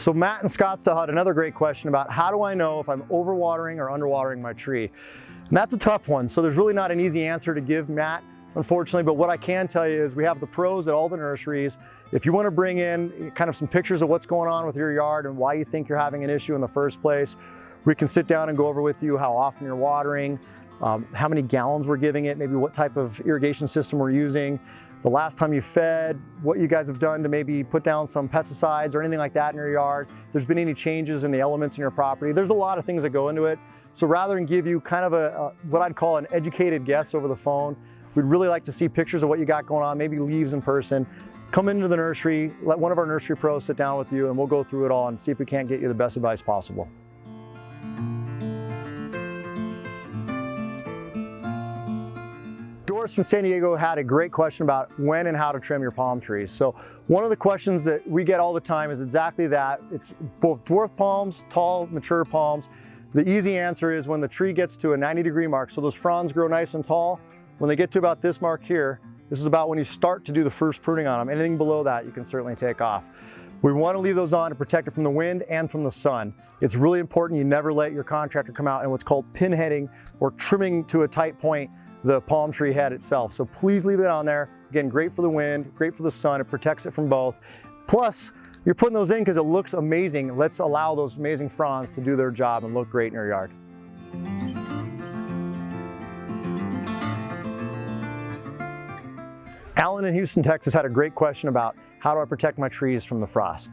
So Matt in Scottsdale had another great question about how do I know if I'm overwatering or underwatering my tree? And that's a tough one. So there's really not an easy answer to give, Matt, unfortunately, but what I can tell you is we have the pros at all the nurseries. If you want to bring in kind of some pictures of what's going on with your yard and why you think you're having an issue in the first place, we can sit down and go over with you how often you're watering, how many gallons we're giving it, maybe what type of irrigation system we're using, the last time you fed, what you guys have done to maybe put down some pesticides or anything like that in your yard, if there's been any changes in the elements in your property. There's a lot of things that go into it. So rather than give you kind of what I'd call an educated guess over the phone, we'd really like to see pictures of what you got going on, maybe leaves in person. Come into the nursery, let one of our nursery pros sit down with you and we'll go through it all and see if we can't get you the best advice possible. Doris from San Diego had a great question about when and how to trim your palm trees. So one of the questions that we get all the time is exactly that. It's both dwarf palms, tall, mature palms. The easy answer is when the tree gets to a 90-degree mark, so those fronds grow nice and tall, when they get to about this mark here, this is about when you start to do the first pruning on them. Anything below that, you can certainly take off. We want to leave those on to protect it from the wind and from the sun. It's really important you never let your contractor come out and what's called pinheading or trimming to a tight point the palm tree head itself. So please leave it on there. Again, great for the wind, great for the sun. It protects it from both. Plus, you're putting those in because it looks amazing. Let's allow those amazing fronds to do their job and look great in your yard. Alan in Houston, Texas had a great question about how do I protect my trees from the frost.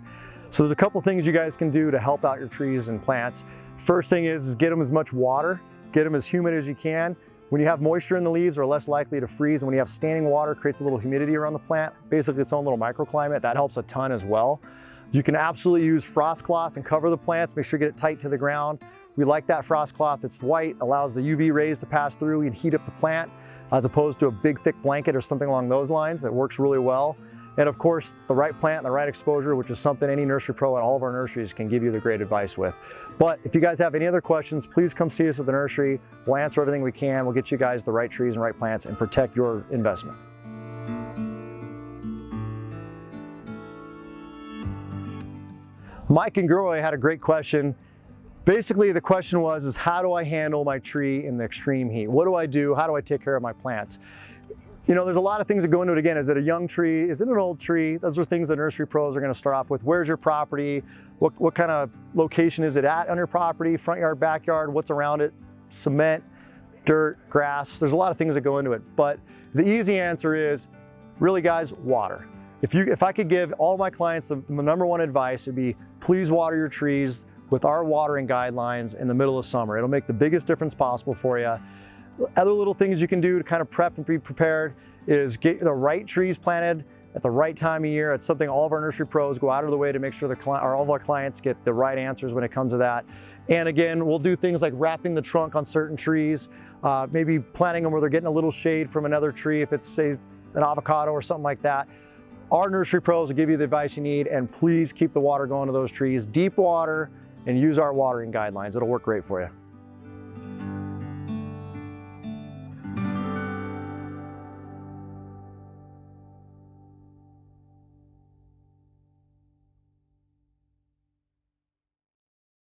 So there's a couple things you guys can do to help out your trees and plants. First thing is get them as much water, get them as humid as you can. When you have moisture in the leaves, they're less likely to freeze, and when you have standing water, it creates a little humidity around the plant, basically its own little microclimate. That helps a ton as well. You can absolutely use frost cloth and cover the plants, make sure you get it tight to the ground. We like that frost cloth that's white, allows the UV rays to pass through and heat up the plant, as opposed to a big thick blanket or something along those lines. That works really well. And of course, the right plant and the right exposure, which is something any nursery pro at all of our nurseries can give you the great advice with. But if you guys have any other questions, please come see us at the nursery. We'll answer everything we can. We'll get you guys the right trees and right plants and protect your investment. Mike in Groy had a great question. Basically, the question was, how do I handle my tree in the extreme heat? What do I do? How do I take care of my plants? You know, there's a lot of things that go into it. Again, is it a young tree? Is it an old tree? Those are things that nursery pros are going to start off with. Where's your property? What kind of location is it at on your property? Front yard, backyard, what's around it? Cement, dirt, grass. There's a lot of things that go into it. But the easy answer is, really guys, water. If I could give all my clients the number one advice, it'd be please water your trees with our watering guidelines in the middle of summer. It'll make the biggest difference possible for you. Other little things you can do to kind of prep and be prepared is get the right trees planted at the right time of year. It's something all of our nursery pros go out of the way to make sure all of our clients get the right answers when it comes to that. And again, we'll do things like wrapping the trunk on certain trees, maybe planting them where they're getting a little shade from another tree if it's, say, an avocado or something like that. Our nursery pros will give you the advice you need, and please keep the water going to those trees. Deep water, and use our watering guidelines. It'll work great for you.